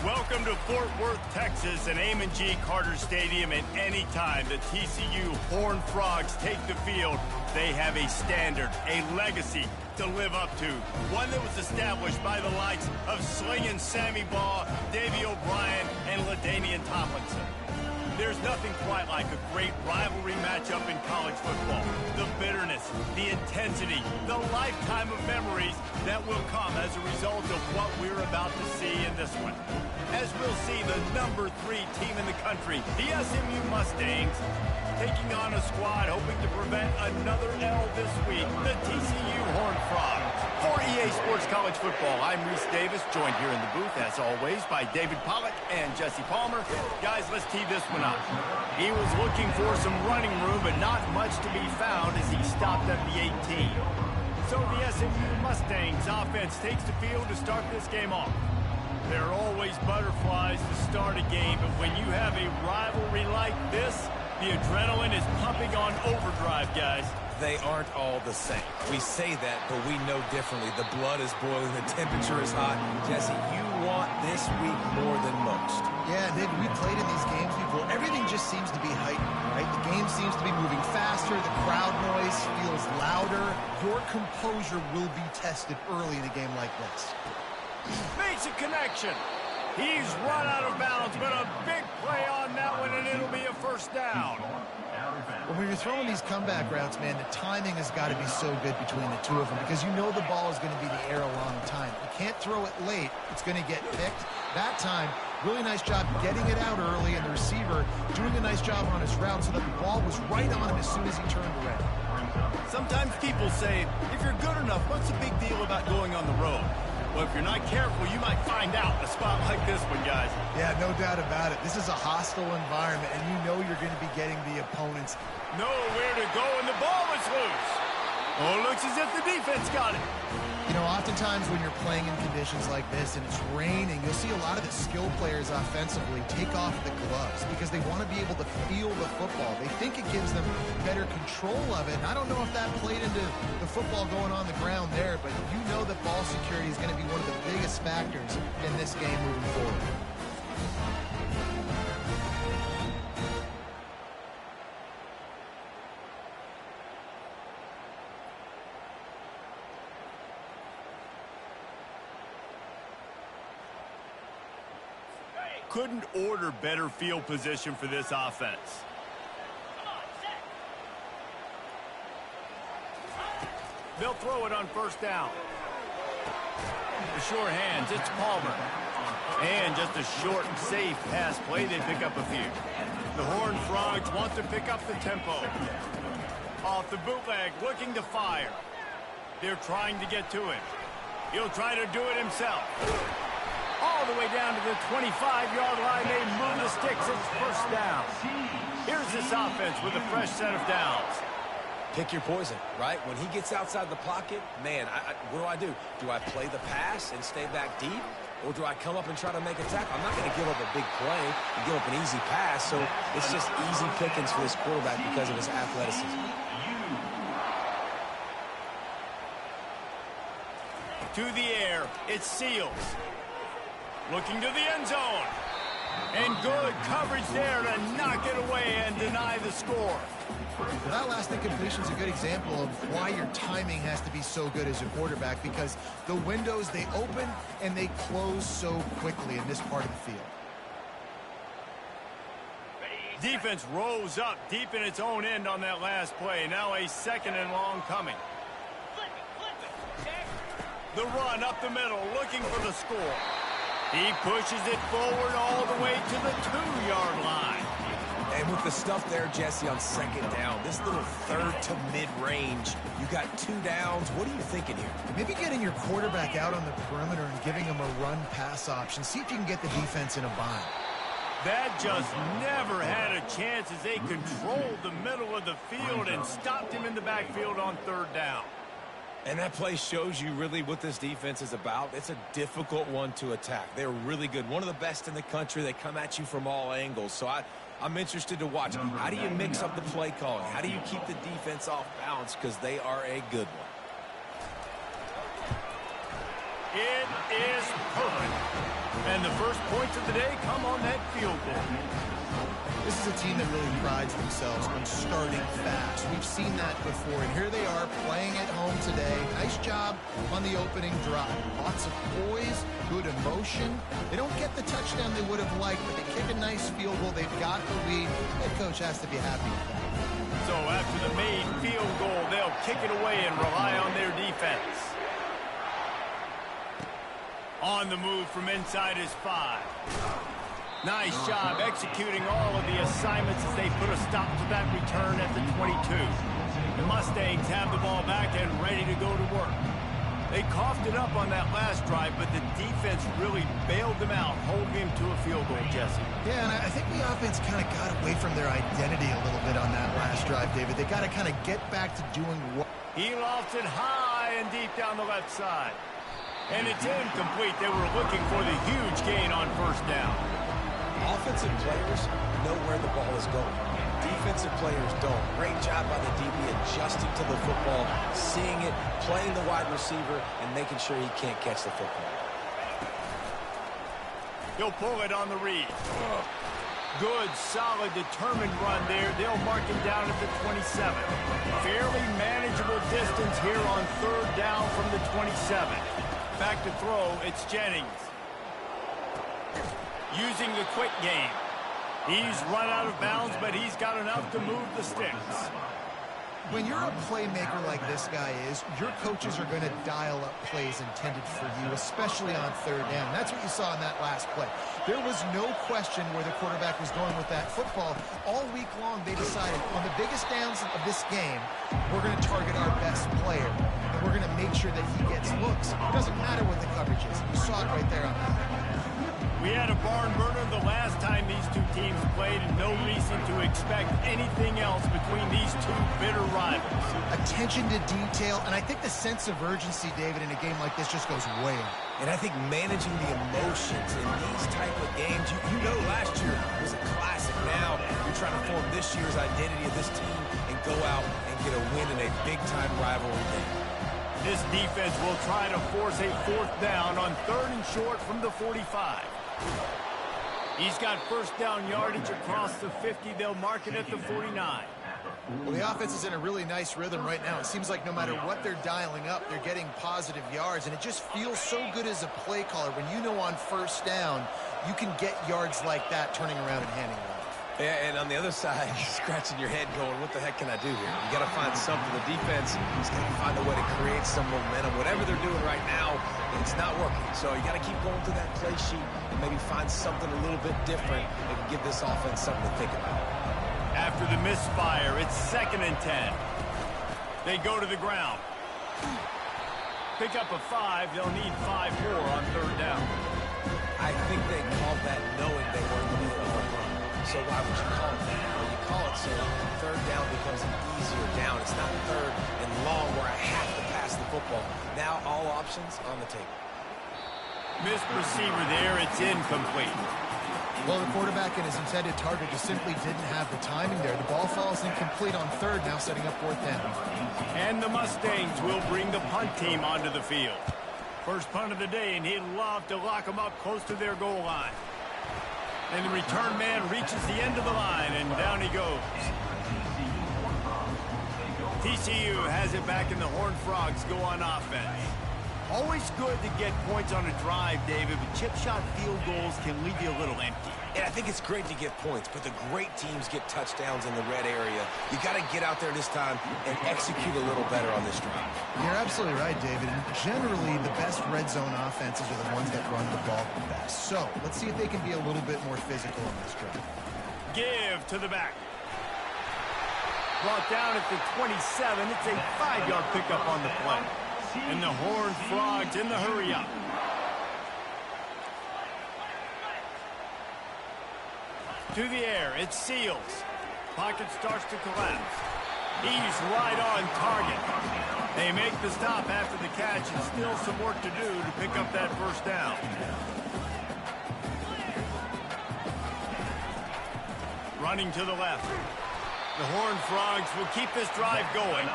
Welcome to Fort Worth, Texas, and Amon G. Carter Stadium. And anytime the TCU Horned Frogs take the field, they have a standard, a legacy to live up to. One that was established by the likes of Slingin' Sammy Baugh, Davey O'Brien, and LaDainian Tomlinson. There's nothing quite like a great rivalry matchup in college football. The bitterness, the intensity, the lifetime of memories that will come as a result of what we're about to see in this one. As we'll see the #3 team in the country, the SMU Mustangs, taking on a squad hoping to prevent another L this week, the TCU Horned Frogs. For EA Sports College Football, I'm Reese Davis, joined here in the booth, as always, by David Pollack and Jesse Palmer. Guys, let's tee this one up. He was looking for some running room, but not much to be found as he stopped at the 18. So the SMU Mustangs offense takes the field to start this game off. There are always butterflies to start a game, but when you have a rivalry like this, the adrenaline is pumping on overdrive, guys. They aren't all the same. We say that, but we know differently. The blood is boiling, the temperature is hot. Jesse, you want this week more than most. Yeah, David, we played in these games before. Everything just seems to be heightened, right? The game seems to be moving faster. The crowd noise feels louder. Your composure will be tested early in a game like this. Makes a connection. He's run out of bounds, but a big play on that one, and it'll be a first down. Well, when you're throwing these comeback routes, man, the timing has got to be so good between the two of them because you know the ball is going to be in the air a long time. You can't throw it late. It's going to get picked. That time, really nice job getting it out early, and the receiver doing a nice job on his route so that the ball was right on him as soon as he turned around. Sometimes people say, if you're good enough, what's the big deal about going on the road? Well, if you're not careful, you might find out in a spot like this one, guys. Yeah, no doubt about it. This is a hostile environment, and you know you're going to be getting the opponents. Nowhere to go, and the ball is loose. Oh, it looks as if the defense got it. You know, oftentimes when you're playing in conditions like this and it's raining, you'll see a lot of the skill players offensively take off the gloves because they want to be able to feel the football. They think it gives them better control of it. And I don't know if that played into the football going on the ground there, but you know that ball security is going to be one of the biggest factors in this game moving forward. Couldn't order better field position for this offense. They'll throw it on first down. The sure hands, it's Palmer. And just a short and safe pass play, they pick up a few. The Horned Frogs want to pick up the tempo. Off the bootleg, looking to fire. They're trying to get to him. He'll try to do it himself. All the way down to the 25-yard line. They move the sticks. It's first down. Here's this offense with a fresh set of downs. Pick your poison, right? When he gets outside the pocket, man, what do? Do I play the pass and stay back deep? Or do I come up and try to make a tackle? I'm not going to give up a big play and give up an easy pass, so it's just easy pickings for this quarterback because of his athleticism. To the air, it's Seals. Looking to the end zone. And good coverage there to knock it away and deny the score. That last incompletion is a good example of why your timing has to be so good as a quarterback because the windows, they open and they close so quickly in this part of the field. Defense rose up deep in its own end on that last play. Now a second and long coming. The run up the middle, looking for the score. He pushes it forward all the way to the 2-yard line. And with the stuff there, Jesse, on second down, this little third to mid-range, you got 2 downs. What are you thinking here? Maybe getting your quarterback out on the perimeter and giving him a run-pass option. See if you can get the defense in a bind. That just never had a chance as they controlled the middle of the field and stopped him in the backfield on third down. And that play shows you really what this defense is about. It's a difficult one to attack. They're really good. One of the best in the country. They come at you from all angles. So I'm interested to watch. How do you mix up the play calling? How do you keep the defense off balance? Because they are a good one. It is perfect. And And the first points of the day come on that field goal. This is a team that really prides themselves on starting fast. We've seen that before, and here they are playing at home today. Nice job on the opening drive. Lots of poise, good emotion. They don't get the touchdown they would have liked, but they kick a nice field goal. They've got the lead. Head coach has to be happy with that. So after the made field goal, they'll kick it away and rely on their defense. On the move from inside his 5. Nice job executing all of the assignments as they put a stop to that return at the 22. The Mustangs have the ball back and ready to go to work. They coughed it up on that last drive, but the defense really bailed them out, holding him to a field goal, Jesse. Yeah, and I think the offense kind of got away from their identity a little bit on that last drive, David. They got to kind of get back to doing what... He lofts it high and deep down the left side. And it's incomplete. They were looking for the huge gain on first down. Offensive players know where the ball is going. Defensive players don't. Great job by the DB adjusting to the football, seeing it, playing the wide receiver, and making sure he can't catch the football. He'll pull it on the read. Good, solid, determined run there. They'll mark him down at the 27. Fairly manageable distance here on third down from the 27. Back to throw, it's Jennings. Using the quick game. He's run out of bounds, but he's got enough to move the sticks. When you're a playmaker like this guy is, your coaches are going to dial up plays intended for you, especially on third down. That's what you saw in that last play. There was no question where the quarterback was going with that football. All week long, they decided on the biggest downs of this game, we're going to target our best player. And we're going to make sure that he gets looks. It doesn't matter what the coverage is. You saw it right there on that. We had a barn burner the last time these two teams played, and no reason to expect anything else between these two bitter rivals. Attention to detail, and I think the sense of urgency, David, in a game like this just goes way up. And I think managing the emotions in these type of games, you know last year was a classic. Now you're trying to form this year's identity of this team and go out and get a win in a big-time rivalry game. This defense will try to force a fourth down on third and short from the 45. He's got first down yardage across the 50. They'll mark it at the 49. Well, the offense is in a really nice rhythm right now. It seems like no matter what they're dialing up, they're getting positive yards, and it just feels so good as a play caller when you know on first down you can get yards like that turning around and handing it off. Yeah, and on the other side, you're scratching your head going, what the heck can I do here? You got to find something. The defense is going to find a way to create some momentum. Whatever they're doing right now, it's not working. So you got to keep going through that play sheet and maybe find something a little bit different that can give this offense something to think about. After the misfire, it's 2nd and 10. They go to the ground. Pick up a 5. They'll need 5 more on third down. I think they called that knowing they weren't going to hit a home run. So why would you call it that? Well, you call it so third down becomes an easier down. It's not third and long where I have to pass the football. Now all options on the table. Missed receiver there. It's incomplete. Well, the quarterback and his intended target just simply didn't have the timing there. The ball falls incomplete on third, now setting up fourth down. And the Mustangs will bring the punt team onto the field. First punt of the day, and he'd love to lock them up close to their goal line. And the return man reaches the end of the line, and down he goes. TCU has it back, and the Horned Frogs go on offense. Always good to get points on a drive, David, but chip shot field goals can leave you a little empty. Yeah, I think it's great to get points, but the great teams get touchdowns in the red area. You got to get out there this time and execute a little better on this drive. You're absolutely right, David. And generally, the best red zone offenses are the ones that run the ball the best. So let's see if they can be a little bit more physical on this drive. Give to the back. Brought down at the 27. It's a 5-yard pickup on the play. And the Horned Frogs in the hurry-up. To the air, it seals. Pocket starts to collapse. He's right on target. They make the stop after the catch, and still some work to do to pick up that first down. Running to the left. The Horned Frogs will keep this drive going.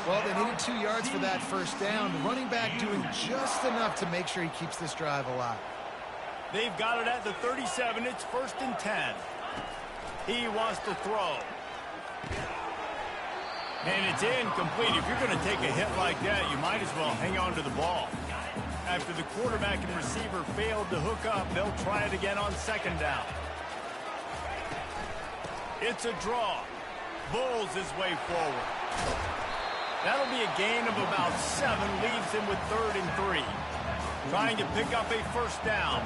Well, they needed 2 yards for that first down. The running back doing just enough to make sure he keeps this drive alive. They've got it at the 37. It's 1st and 10. He wants to throw. And it's incomplete. If you're going to take a hit like that, you might as well hang on to the ball. After the quarterback and receiver failed to hook up, they'll try it again on 2nd down. It's a draw. Bulls his way forward. That'll be a gain of about 7, leaves him with 3rd and 3. Trying to pick up a 1st down.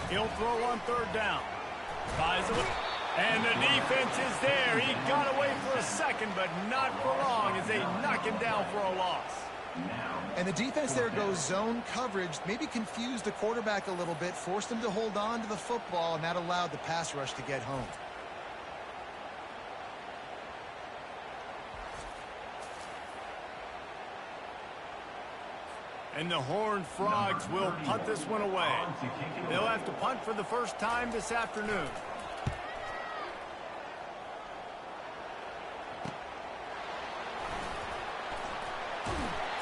He'll throw on 3rd down. Buys it. And the defense is there. He got away for a second, but not for long as they knock him down for a loss. And the defense there goes zone coverage, maybe confused the quarterback a little bit, forced him to hold on to the football, and that allowed the pass rush to get home. And the Horned Frogs will punt this one away. They'll have to punt for the first time this afternoon.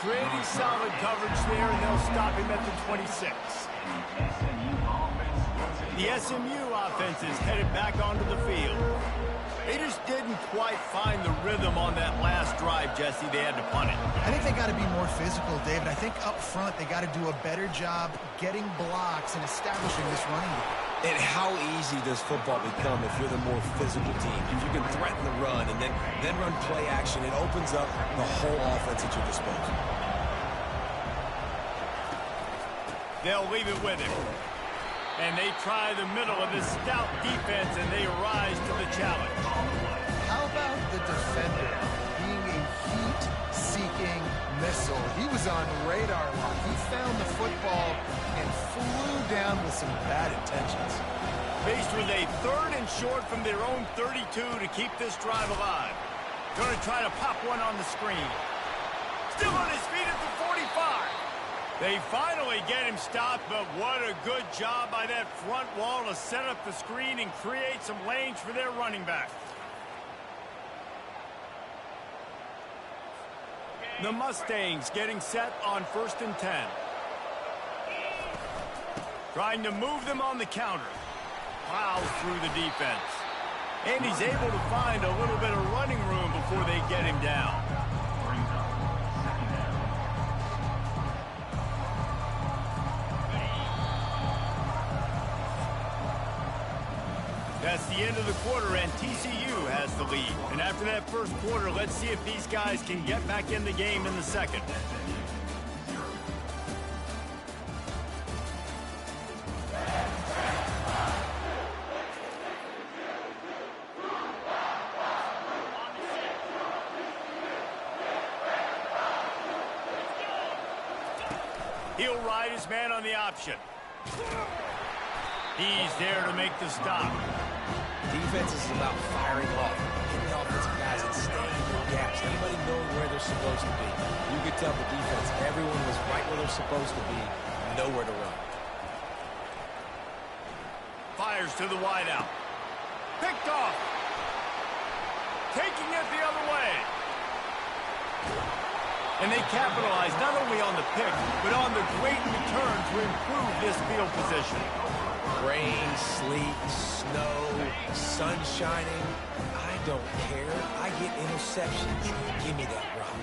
Pretty solid coverage there, and they'll stop him at the 26. The SMU offense is headed back onto the field. They just didn't quite find the rhythm on that last drive, Jesse. They had to punt it. I think they got to be more physical, David. I think up front they got to do a better job getting blocks and establishing this running game. And how easy does football become if you're the more physical team? If you can threaten the run and then run play action, it opens up the whole offense at your disposal. They'll leave it with him. And they try the middle of this stout defense, and they rise to the challenge. How about the defender being a heat-seeking missile? He was on radar lock. He found the football and flew down with some bad intentions. Faced with a 3rd and short from their own 32 to keep this drive alive. Going to try to pop one on the screen. Still on his feet at the 45. They finally get him stopped, but what a good job by that front wall to set up the screen and create some lanes for their running back. The Mustangs getting set on 1st and 10. Trying to move them on the counter. Plows through the defense. And he's able to find a little bit of running room before they get him down. That's the end of the quarter, and TCU has the lead. And after that first quarter, let's see if these guys can get back in the game in the second. He'll ride his man on the option. He's there to make the stop. Defense is about firing off, getting the offensive guys and staying in their gaps. Anybody knowing where they're supposed to be. You could tell the defense, everyone was right where they're supposed to be, nowhere to run. Fires to the wideout. Picked off. Taking it the other way. And they capitalize not only on the pick, but on the great return to improve this field position. Rain, sleet, snow, sun shining. I don't care. I get interceptions. Give me that rock.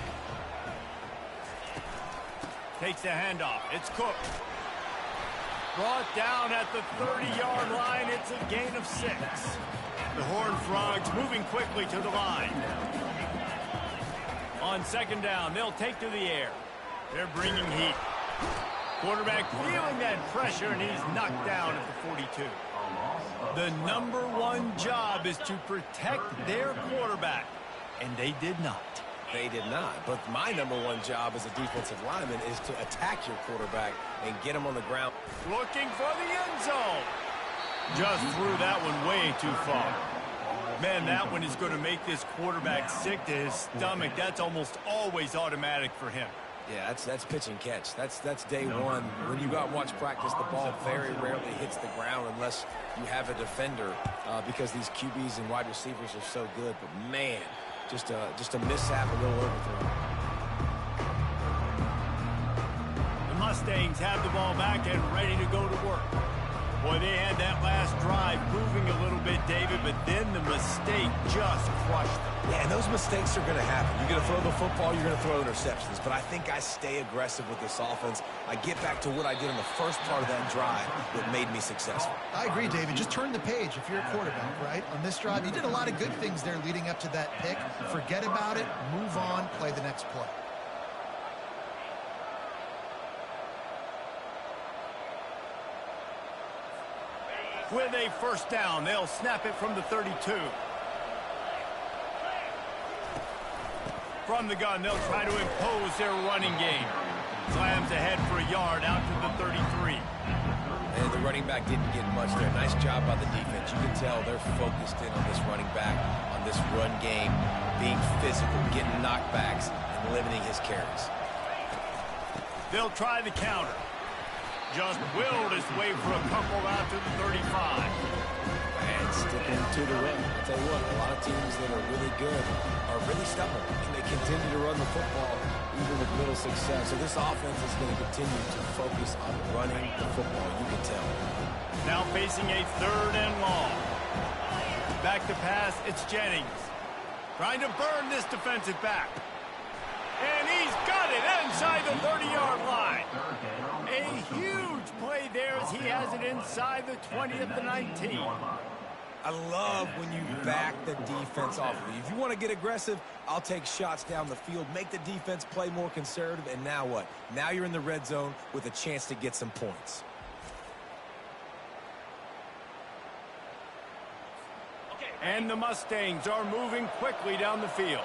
Takes the handoff. It's Cook. Brought down at the 30-yard line. It's a gain of 6. The Horned Frogs moving quickly to the line. On 2nd down, they'll take to the air. They're bringing heat. Quarterback feeling that pressure, and he's knocked down at the 42. The #1 job is to protect their quarterback, and they did not. They did not. But my #1 job as a defensive lineman is to attack your quarterback and get him on the ground. Looking for the end zone. Just threw that one way too far. Man, that one is going to make this quarterback sick to his stomach. That's almost always automatic for him. Yeah, that's pitch and catch. That's day one. When you go out and watch practice, the ball very rarely hits the ground unless you have a defender because these QBs and wide receivers are so good. But, man, just a mishap, a little overthrow. The Mustangs have the ball back and ready to go to work. Boy, they had that last drive moving a little bit, David, but then the mistake just crushed them. Yeah, and those mistakes are going to happen. You're going to throw the football, you're going to throw interceptions. But I think I stay aggressive with this offense. I get back to what I did in the first part of that drive that made me successful. I agree, David. Just turn the page if you're a quarterback, right? On this drive, you did a lot of good things there leading up to that pick. Forget about it, move on, play the next play. With a first down, they'll snap it from the 32. From the gun, they'll try to impose their running game. Slams ahead for a yard out to the 33. And the running back didn't get much there. Nice job by the defense. You can tell they're focused in on this running back, on this run game, being physical, getting knockbacks, and limiting his carries. They'll try the counter. Just willed his way for a couple out to the 35. And sticking to the run. I'll tell you what, a lot of teams that are really good are really stubborn, and they continue to run the football even with little success. So this offense is going to continue to focus on running the football. You can tell. Now facing a 3rd and long. Back to pass, it's Jennings. Trying to burn this defensive back. And he's got it inside the 30-yard line. A huge play there as he has it inside the 20 at the 19. I love when you back the defense off of you. If you want to get aggressive, I'll take shots down the field, make the defense play more conservative, and now what? Now you're in the red zone with a chance to get some points. And the Mustangs are moving quickly down the field.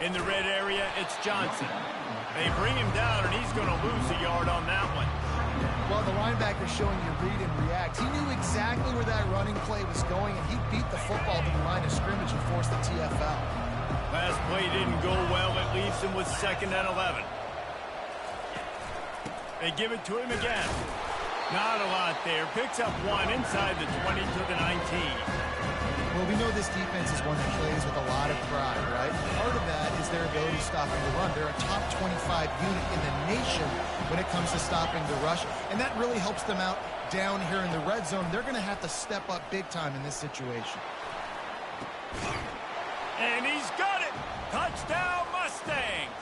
In the red area, it's Johnson. They bring him down, and he's going to lose a yard on that one. Well, the linebacker's showing you read and react. He knew exactly where that running play was going, and he beat the football to the line of scrimmage and forced the TFL. Last play didn't go well. It leaves him with 2nd and 11. They give it to him again. Not a lot there. Picks up 1 inside the 20 to the 19. Well, we know this defense is one that plays with a lot of pride, right? Part of that is their ability stopping the run. They're a top 25 unit in the nation when it comes to stopping the rush, and that really helps them out down here in the red zone. They're going to have to step up big time in this situation. And he's got it! Touchdown, Mustangs!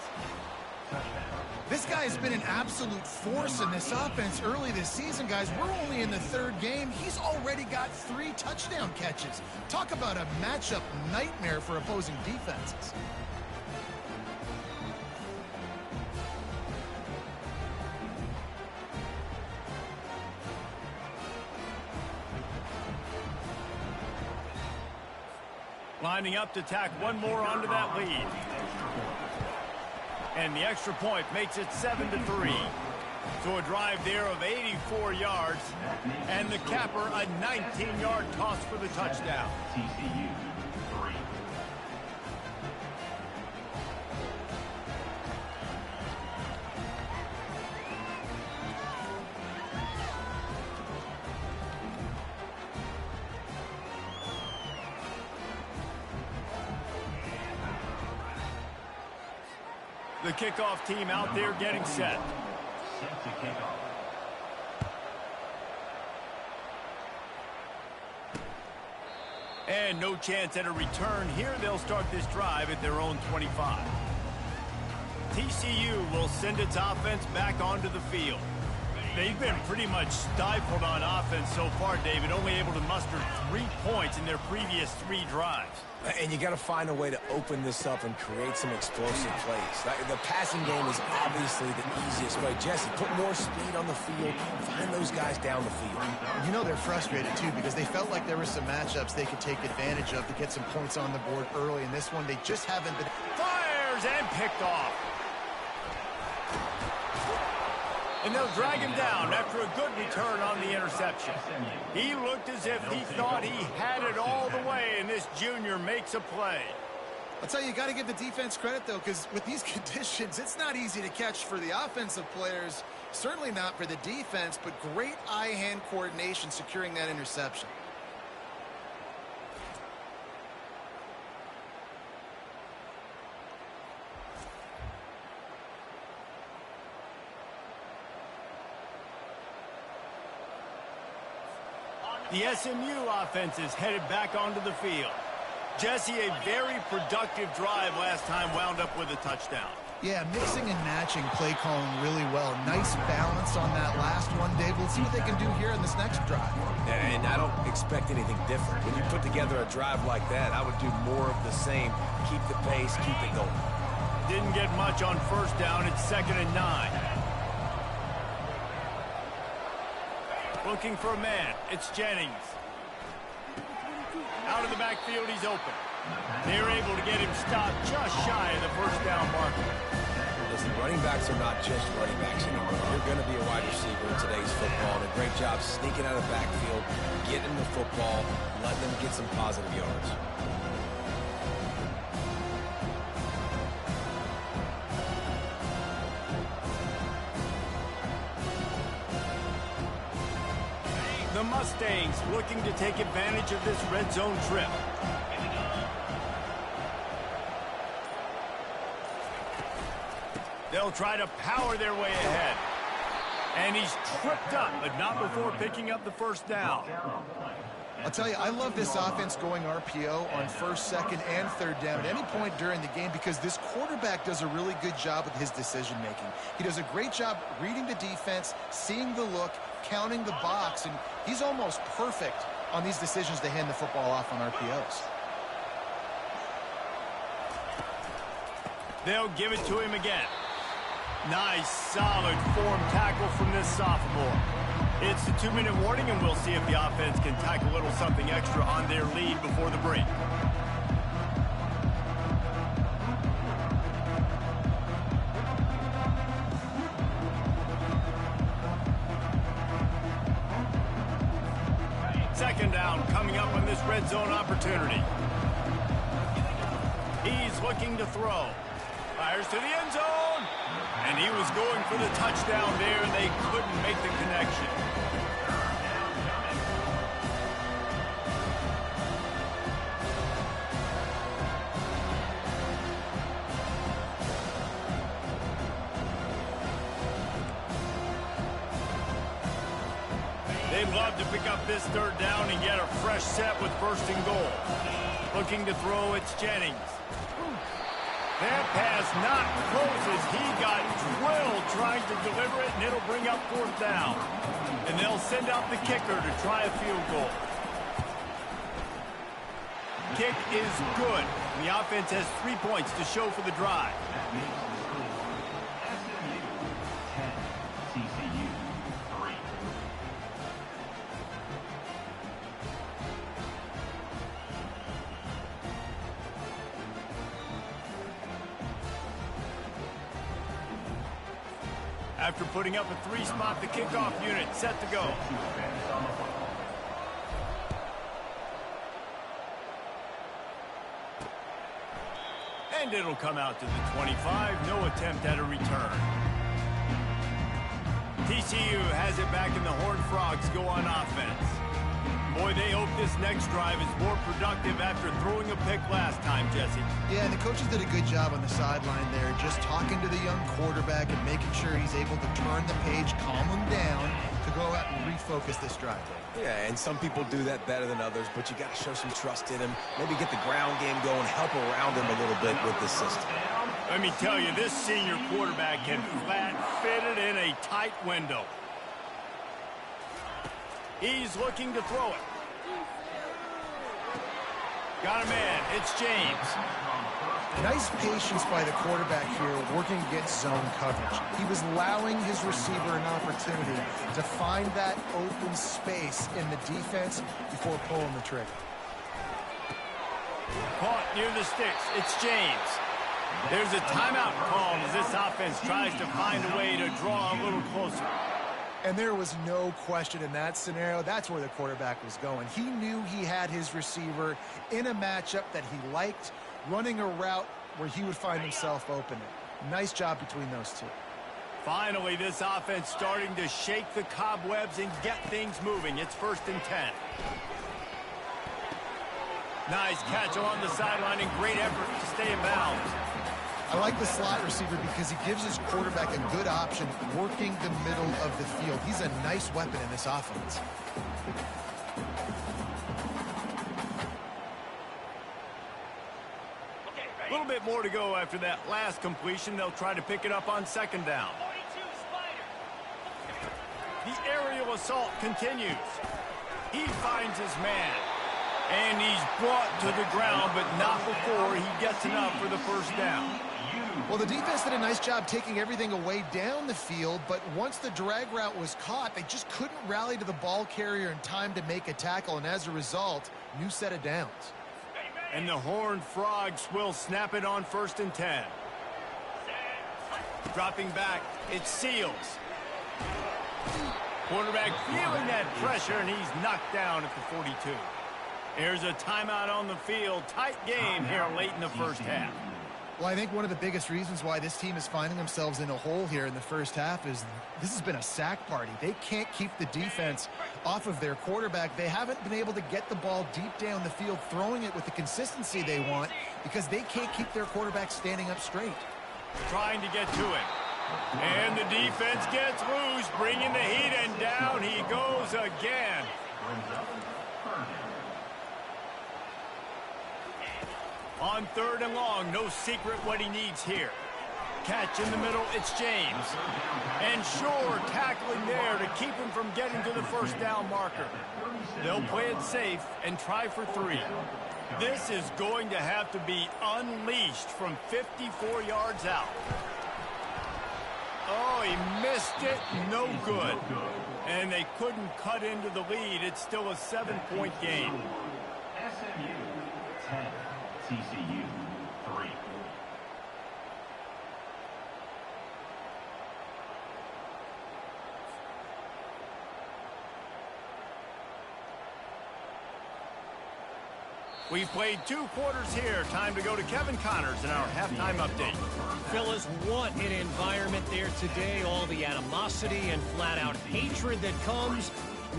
This guy has been an absolute force in this offense early this season, guys. We're only in the 3rd game. He's already got 3 touchdown catches. Talk about a matchup nightmare for opposing defenses. Lining up to tack one more onto that lead. And the extra point makes it 7-3. So a drive there of 84 yards. And the capper, a 19-yard toss for the touchdown. TCU 3. The kickoff team out there getting set. Set to kick off. And no chance at a return here. They'll start this drive at their own 25. TCU will send its offense back onto the field. They've been pretty much stifled on offense so far, David, only able to muster 3 points in their previous 3 drives. And you got to find a way to open this up and create some explosive plays. The passing game is obviously the easiest way. Jesse, put more speed on the field. Find those guys down the field. You know they're frustrated, too, because they felt like there were some matchups they could take advantage of to get some points on the board early. In this one, they just haven't been. Fires and picked off. And they'll drag him down after a good return on the interception. He looked as if he thought he had it all the way, and this junior makes a play. I'll tell you, you got to give the defense credit, though, because with these conditions, it's not easy to catch for the offensive players, certainly not for the defense, but great eye-hand coordination securing that interception. The SMU offense is headed back onto the field. Jesse, a very productive drive last time wound up with a touchdown. Yeah, mixing and matching play calling really well. Nice balance on that last one, Dave. Let's see what they can do here in this next drive. And I don't expect anything different. When you put together a drive like that, I would do more of the same. Keep the pace, keep it going. Didn't get much on first down. It's 2nd and 9. Looking for a man. It's Jennings. Out of the backfield, he's open. They're able to get him stopped just shy of the first down marker. Listen, running backs are not just running backs anymore. You're going to be a wide receiver in today's football. And a great job sneaking out of the backfield, getting the football, letting them get some positive yards. The Mustangs looking to take advantage of this red zone trip. They'll try to power their way ahead. And he's tripped up, but not before picking up the first down. I'll tell you, I love this offense going RPO on 1st, 2nd, and 3rd down at any point during the game because this quarterback does a really good job with his decision-making. He does a great job reading the defense, seeing the look, counting the box, and he's almost perfect on these decisions to hand the football off on RPOs. They'll give it to him again. Nice, solid form tackle from this sophomore. It's the 2-minute warning, and we'll see if the offense can tack a little something extra on their lead before the break. Second down coming up on this red zone opportunity. He's looking to throw. Fires to the end zone. And he was going for the touchdown there, and they couldn't make the connection. They'd love to pick up this 3rd down and get a fresh set with 1st and goal. Looking to throw, it's Jennings. That pass not close as he got drilled trying to deliver it, and it'll bring up 4th down. And they'll send out the kicker to try a field goal. Kick is good. The offense has 3 points to show for the drive. SMU 10, TCU 3. After putting up a 3-spot, the kickoff unit set to go. And it'll come out to the 25. No attempt at a return. TCU has it back, and the Horned Frogs go on offense. Boy, they hope this next drive is more productive after throwing a pick last time, Jesse. Yeah, and the coaches did a good job on the sideline there, just talking to the young quarterback and making sure he's able to turn the page, calm him down, to go out and refocus this drive. Yeah, and some people do that better than others, but you got to show some trust in him. Maybe get the ground game going, help around him a little bit with this system. Let me tell you, this senior quarterback can flat fit it in a tight window. He's looking to throw it. Got a man. It's James. Nice patience by the quarterback here, working against zone coverage. He was allowing his receiver an opportunity to find that open space in the defense before pulling the trigger. Caught near the sticks. It's James. There's a timeout called as this offense tries to find a way to draw a little closer. And there was no question in that scenario. That's where the quarterback was going. He knew he had his receiver in a matchup that he liked, running a route where he would find himself open. Nice job between those two. Finally, this offense starting to shake the cobwebs and get things moving. It's 1st and 10. Nice catch along the sideline and great effort to stay in bounds. I like the slot receiver because he gives his quarterback a good option working the middle of the field. He's a nice weapon in this offense. bit more to go after that last completion. They'll try to pick it up on second down. The aerial assault continues. He finds his man. And he's brought to the ground, but not before he gets enough for the first down. Well, the defense did a nice job taking everything away down the field, but once the drag route was caught, they just couldn't rally to the ball carrier in time to make a tackle, and as a result, new set of downs. And the Horned Frogs will snap it on 1st and 10. Dropping back, it's Seals. Quarterback feeling that pressure, and he's knocked down at the 42. Here's a timeout on the field. Tight game here late in the first half. Well, I think one of the biggest reasons why this team is finding themselves in a hole here in the first half is this has been a sack party. They can't keep the defense off of their quarterback. They haven't been able to get the ball deep down the field, throwing it with the consistency they want because they can't keep their quarterback standing up straight. Trying to get to it. And the defense gets loose, bringing the heat, and down he goes again. On 3rd and long, no secret what he needs here. Catch in the middle, it's James. And Shore tackling there to keep him from getting to the first down marker. They'll play it safe and try for 3. This is going to have to be unleashed from 54 yards out. Oh, he missed it. No good. And they couldn't cut into the lead. It's still a 7-point game. SMU 10, TCU 3. We've played 2 quarters here. Time to go to Kevin Connors in our halftime update. Fellas, what an environment there today. All the animosity and flat-out hatred that comes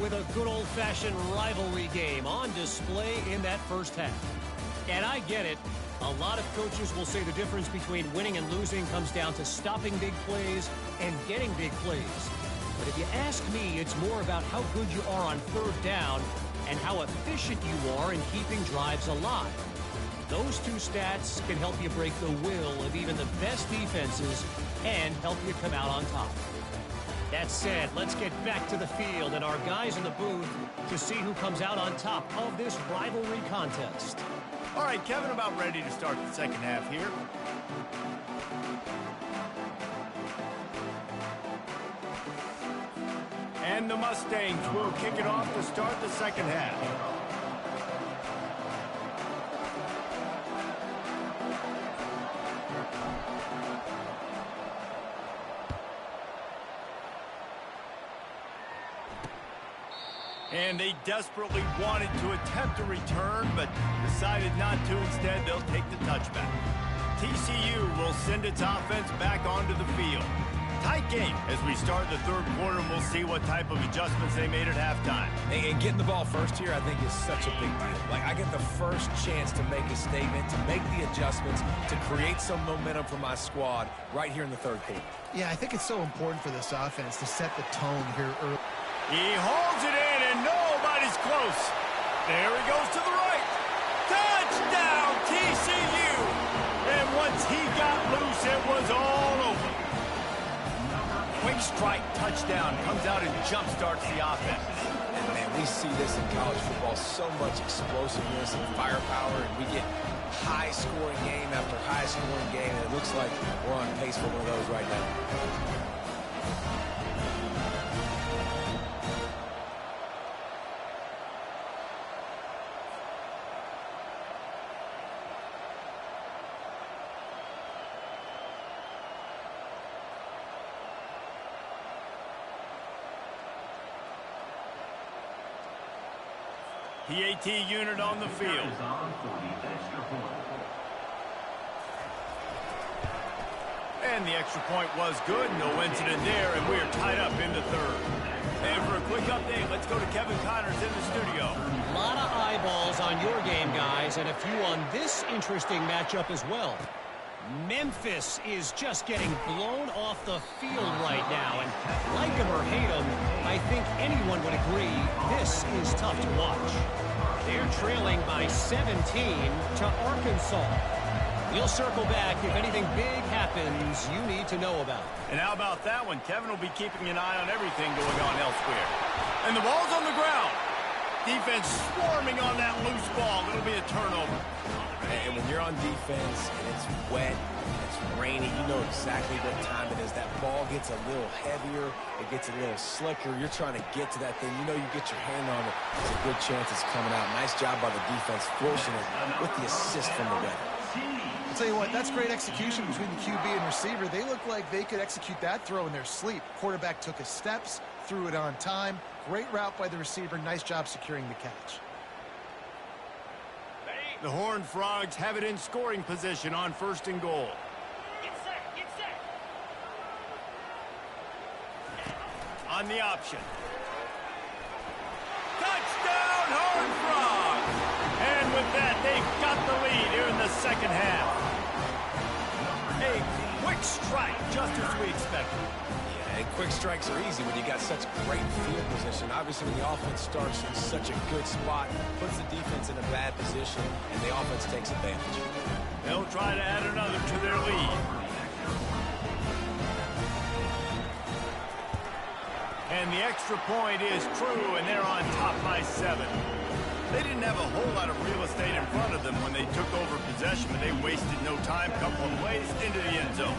with a good old-fashioned rivalry game on display in that first half. And I get it. A lot of coaches will say the difference between winning and losing comes down to stopping big plays and getting big plays. But if you ask me, it's more about how good you are on 3rd down and how efficient you are in keeping drives alive. Those 2 stats can help you break the will of even the best defenses and help you come out on top. That said, let's get back to the field and our guys in the booth to see who comes out on top of this rivalry contest. All right, Kevin, about ready to start the second half here. And the Mustangs will kick it off to start the second half. And they desperately wanted to attempt a return, but decided not to. Instead, they'll take the touchback. TCU will send its offense back onto the field. Tight game as we start the 3rd quarter, and we'll see what type of adjustments they made at halftime. And getting the ball first here, I think, is such a big deal. Like, I get the first chance to make a statement, to make the adjustments, to create some momentum for my squad right here in the 3rd quarter. Yeah, I think it's so important for this offense to set the tone here early. He holds it in, and nobody's close. There he goes to the right. Touchdown, TCU! And once he got loose, it was all over. Quick strike touchdown comes out and jumpstarts the offense. And, man, we see this in college football, so much explosiveness and firepower, and we get high-scoring game after high-scoring game, and it looks like we're on pace for one of those right now. PAT unit on the field. And the extra point was good. No incident there, and we are tied up in the 3rd. And for a quick update, let's go to Kevin Connors in the studio. A lot of eyeballs on your game, guys, and a few on this interesting matchup as well. Memphis is just getting blown off the field right now, and like him or hate him, I think anyone would agree this is tough to watch. They're trailing by 17 to Arkansas. We'll circle back if anything big happens you need to know about. And how about that one? Kevin will be keeping an eye on everything going on elsewhere. And the ball's on the ground. Defense swarming on that loose ball. It'll be a turnover. And when you're on defense and it's wet and it's rainy, you know exactly what time it is. That ball gets a little heavier. It gets a little slicker. You're trying to get to that thing. You know you get your hand on it. There's a good chance it's coming out. Nice job by the defense forcing it with the assist from the weather. I'll tell you what, that's great execution between the QB and receiver. They look like they could execute that throw in their sleep. Quarterback took his steps, threw it on time. Great route by the receiver. Nice job securing the catch. The Horned Frogs have it in scoring position on 1st and goal. Get set, get set. On the option. Touchdown, Horned Frogs! And with that, they've got the lead here in the second half. A quick strike, just as we expected. Yeah, and quick strikes are easy when you got such great field position. Obviously, when the offense starts in such a good spot, puts the defense in a bad position, and the offense takes advantage. They'll try to add another to their lead. And the extra point is true, and they're on top by 7. They didn't have a whole lot of real estate in front of them when they took over possession, but they wasted no time. Couple of plays into the end zone.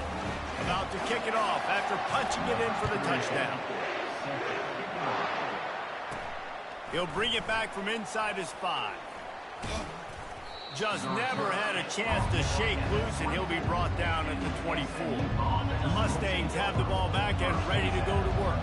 About to kick it off after punching it in for the touchdown. He'll bring it back from inside his 5. Just never had a chance to shake loose, and he'll be brought down at the 24. The Mustangs have the ball back and ready to go to work.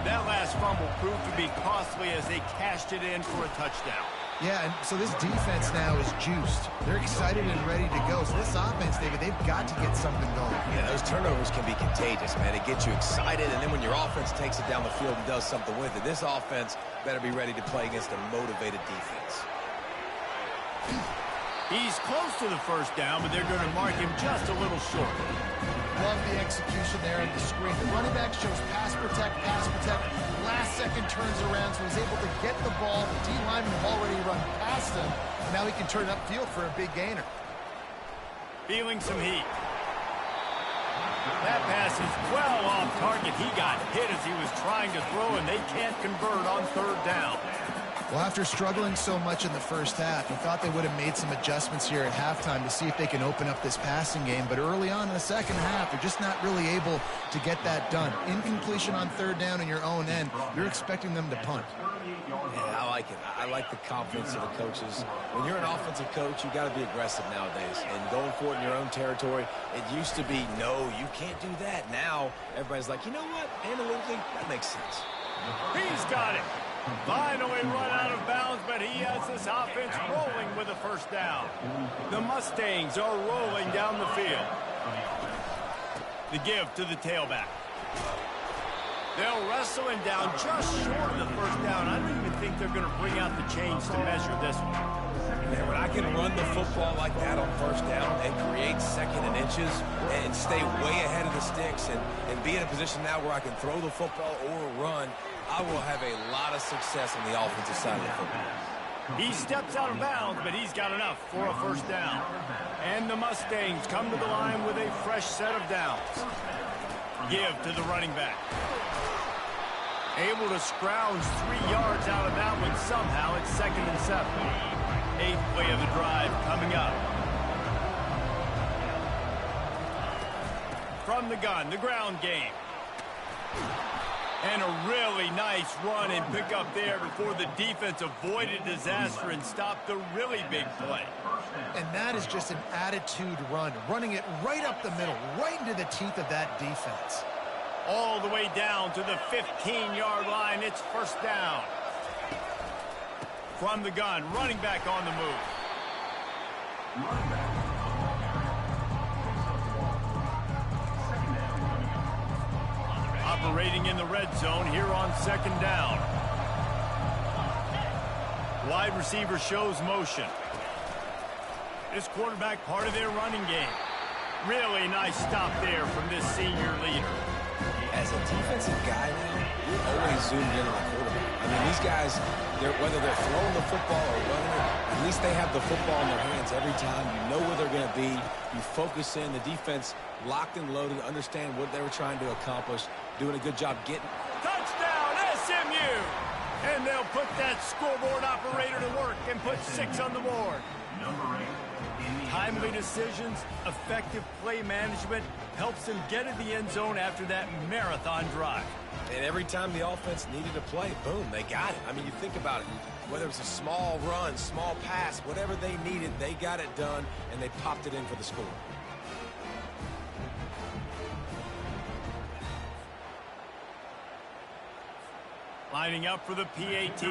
That last fumble proved to be costly as they cashed it in for a touchdown. Yeah, and so this defense now is juiced. They're excited and ready to go. So this offense, David, they've got to get something going. Yeah, those turnovers can be contagious, man. It gets you excited, and then when your offense takes it down the field and does something with it, this offense better be ready to play against a motivated defense. He's close to the first down, but they're going to mark him just a little short. Love the execution there on the screen. The running back shows pass protect, pass protect. Last second turns around, so he's able to get the ball. The D lineman have already run past him. And now he can turn upfield for a big gainer. Feeling some heat. That pass is well off target. He got hit as he was trying to throw, and they can't convert on 3rd down. Well, after struggling so much in the first half, I thought they would have made some adjustments here at halftime to see if they can open up this passing game. But early on in the second half, they're just not really able to get that done. Incompletion on 3rd down in your own end, you're expecting them to punt. Yeah, I like it. I like the confidence of the coaches. When you're an offensive coach, you got to be aggressive nowadays. And going for it in your own territory, it used to be, no, you can't do that. Now, everybody's like, you know what? Analytically, that makes sense. He's got it. Finally run out of bounds, but he has this offense rolling with a 1st down. The Mustangs are rolling down the field. The give to the tailback. They'll wrestle him down just short of the 1st down. I don't even think they're going to bring out the chains to measure this one. Man, when I can run the football like that on 1st down and create 2nd and inches and stay way ahead of the sticks and be in a position now where I can throw the football or run, I will have a lot of success on the offensive side of the football. He steps out of bounds, but he's got enough for a 1st down. And the Mustangs come to the line with a fresh set of downs. Give to the running back. Able to scrounge 3 yards out of that one somehow. It's 2nd and 7. 8th play of the drive coming up. From the gun, the ground game. And a really nice run and pick up there before the defense avoided disaster and stopped the really big play. And that is just an attitude run, running it right up the middle, right into the teeth of that defense. All the way down to the 15-yard line. It's 1st down. From the gun, running back on the move. Operating in the red zone here on 2nd down. Wide receiver shows motion. This quarterback part of their running game. Really nice stop there from this senior leader. As a defensive guy now, you're always zoomed in on the quarterback. I mean, these guys, whether they're throwing the football or running it, at least they have the football in their hands every time. You know where they're going to be. You focus in. The defense locked and loaded, understand what they were trying to accomplish, doing a good job getting. Touchdown, SMU! And they'll put that scoreboard operator to work and put 6 on the board. Timely decisions, effective play management helps them get in the end zone after that marathon drive. And every time the offense needed a play, boom, they got it. I mean, you think about it. Whether it's a small run, small pass, whatever they needed, they got it done, and they popped it in for the score. Lining up for the PAT.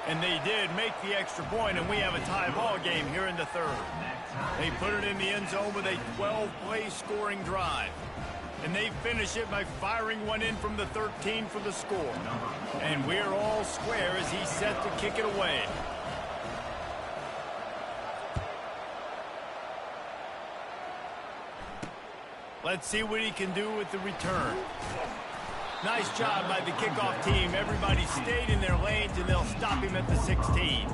And they did make the extra point, and we have a tie ball game here in the third. They put it in the end zone with a 12-play scoring drive. And they finish it by firing one in from the 13 for the score. And we're all square as he's set to kick it away. Let's see what he can do with the return. Nice job by the kickoff team. Everybody stayed in their lanes, and they'll stop him at the 16.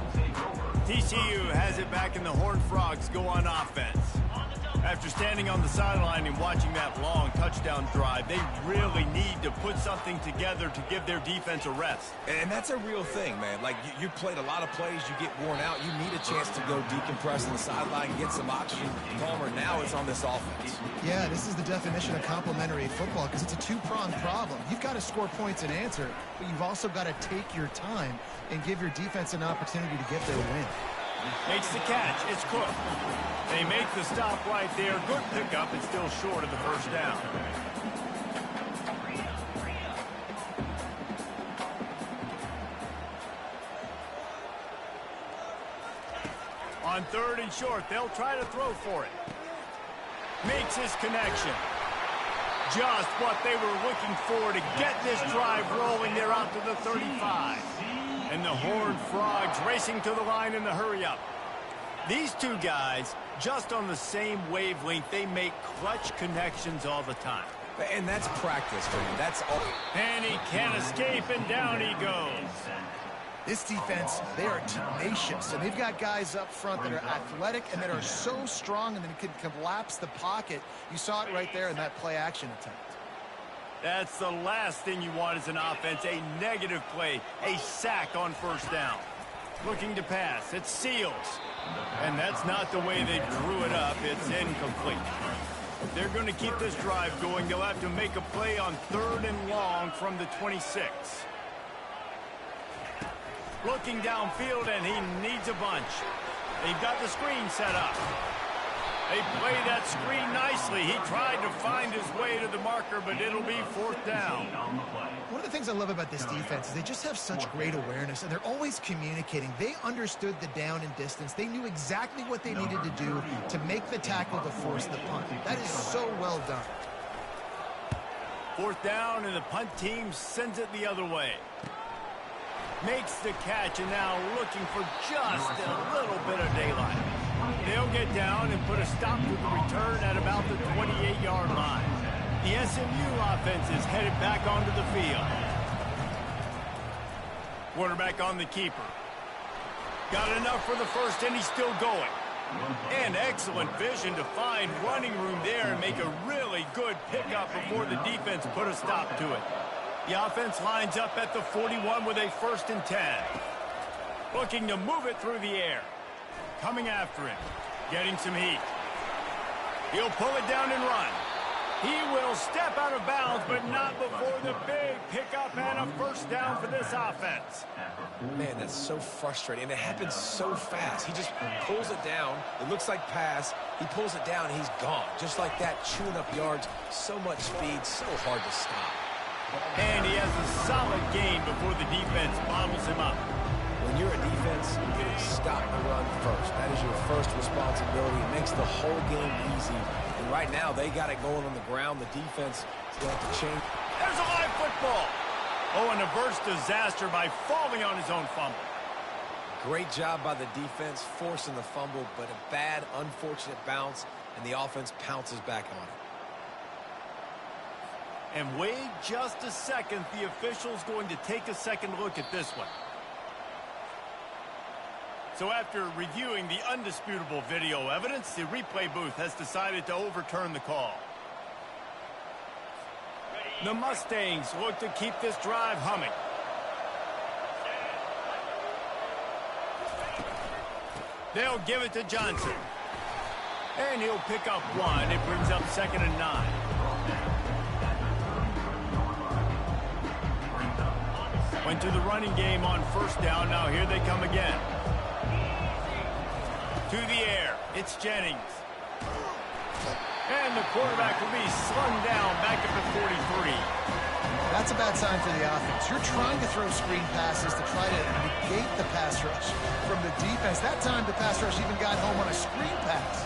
TCU has it back, and the Horned Frogs go on offense. After standing on the sideline and watching that long touchdown drive, they really need to put something together to give their defense a rest. And that's a real thing, man. Like, you played a lot of plays, you get worn out, you need a chance to go decompress on the sideline and get some oxygen. Palmer, now it's on this offense. Yeah, this is the definition of complementary football because it's a two-pronged problem. You've got to score points and answer, but you've also got to take your time and give your defense an opportunity to get their win. Makes the catch. It's Cook. They make the stop right there. Good pickup. It's still short of the first down. On 3rd and short, they'll try to throw for it. Makes his connection. Just what they were looking for to get this drive rolling. They're out to the 35. And the Horned Frogs racing to the line in the hurry-up. These two guys, just on the same wavelength, they make clutch connections all the time. And that's practice for you. That's all. And he can't escape, and down he goes. This defense, they are tenacious, and they've got guys up front that are athletic and that are so strong and that can collapse the pocket. You saw it right there in that play-action attempt. That's the last thing you want as an offense, a negative play, a sack on first down. Looking to pass, it's Seals. And that's not the way they drew it up. It's incomplete. If they're going to keep this drive going, they'll have to make a play on 3rd and long from the 26. Looking downfield, and he needs a bunch. They've got the screen set up. They play that screen nicely. He tried to find his way to the marker, but it'll be 4th down. One of the things I love about this defense is they just have such great awareness, and they're always communicating. They understood the down and distance. They knew exactly what they needed to do to make the tackle to force the punt. That is so well done. 4th down, and the punt team sends it the other way. Makes the catch, and now looking for just a little bit of daylight. They'll get down and put a stop to the return at about the 28-yard line. The SMU offense is headed back onto the field. Quarterback on the keeper. Got enough for the first, and he's still going. And excellent vision to find running room there and make a really good pickup before the defense put a stop to it. The offense lines up at the 41 with a 1st and 10. Looking to move it through the air. Coming after him. Getting some heat. He'll pull it down and run. He will step out of bounds, but not before the big pickup and a 1st down for this offense. Man, that's so frustrating. And it happens so fast. He just pulls it down. It looks like pass. He pulls it down, and he's gone. Just like that, chewing up yards. So much speed, so hard to stop. And he has a solid gain before the defense bottles him up. When you're a defense, you stop the run first. That is your first responsibility. It makes the whole game easy. And right now, they got it going on the ground. The defense is going to have to change. There's a live football. Oh, and a burst disaster by falling on his own fumble. Great job by the defense, forcing the fumble, but a bad, unfortunate bounce, and the offense pounces back on it. And wait just a second. The official's going to take a second look at this one. So after reviewing the undisputable video evidence, the replay booth has decided to overturn the call. The Mustangs look to keep this drive humming. They'll give it to Johnson. And he'll pick up one. It brings up 2nd and 9. Went to the running game on 1st down. Now here they come again. To the air. It's Jennings. And the quarterback will be slung down back up at 43. That's a bad sign for the offense. You're trying to throw screen passes to try to negate the pass rush from the defense. That time the pass rush even got home on a screen pass.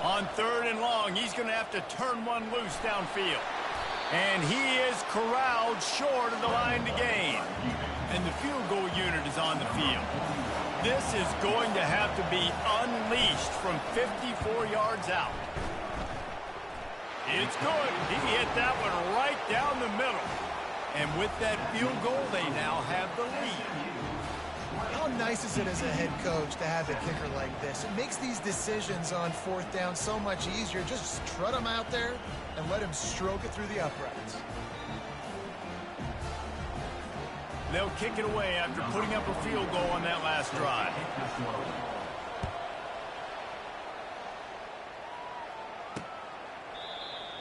On 3rd and long, he's going to have to turn one loose downfield. And he is corralled short of the line to gain. And the field goal unit is on the field. This is going to have to be unleashed from 54 yards out. It's good. He hit that one right down the middle. And with that field goal, they now have the lead. How nice is it as a head coach to have a kicker like this? It makes these decisions on 4th down so much easier. Just trot him out there and let him stroke it through the uprights. They'll kick it away after putting up a field goal on that last drive.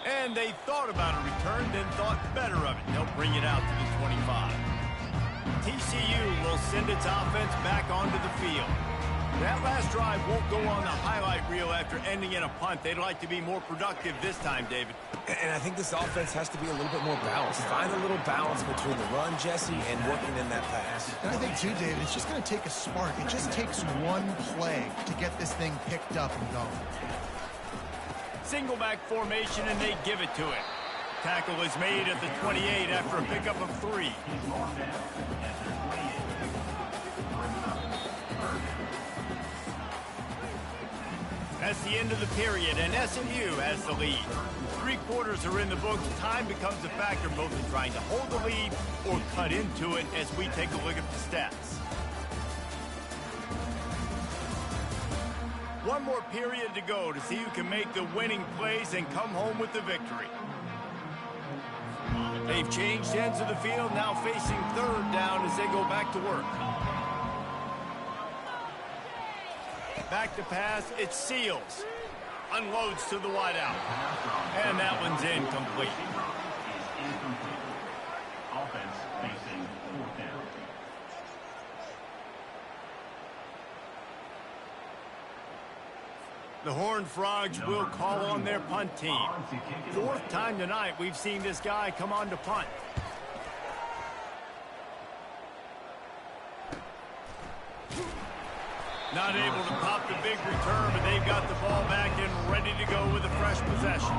And they thought about a return, then thought better of it. They'll bring it out to the 25. TCU will send its offense back onto the field. That last drive won't go on the highlight reel after ending in a punt. They'd like to be more productive this time, David. And I think this offense has to be a little bit more balanced. Find a little balance between the run, Jesse, and working in that pass. And I think, too, David, it's just going to take a spark. It just takes one play to get this thing picked up and going. Single back formation, and they give it to him. Tackle is made at the 28 after a pickup of 3. That's the end of the period, and SMU has the lead. 3 quarters are in the books. Time becomes a factor both in trying to hold the lead or cut into it as we take a look at the stats. One more period to go to see who can make the winning plays and come home with the victory. They've changed ends of the field, now facing 3rd down as they go back to work. Back to pass, it's Seals. Unloads to the wideout. And that one's incomplete. Offense facing 4th down. The Horned Frogs will call on their punt team. 4th time tonight we've seen this guy come on to punt. Not able to pop the big return, but they've got the ball back and ready to go with a fresh possession.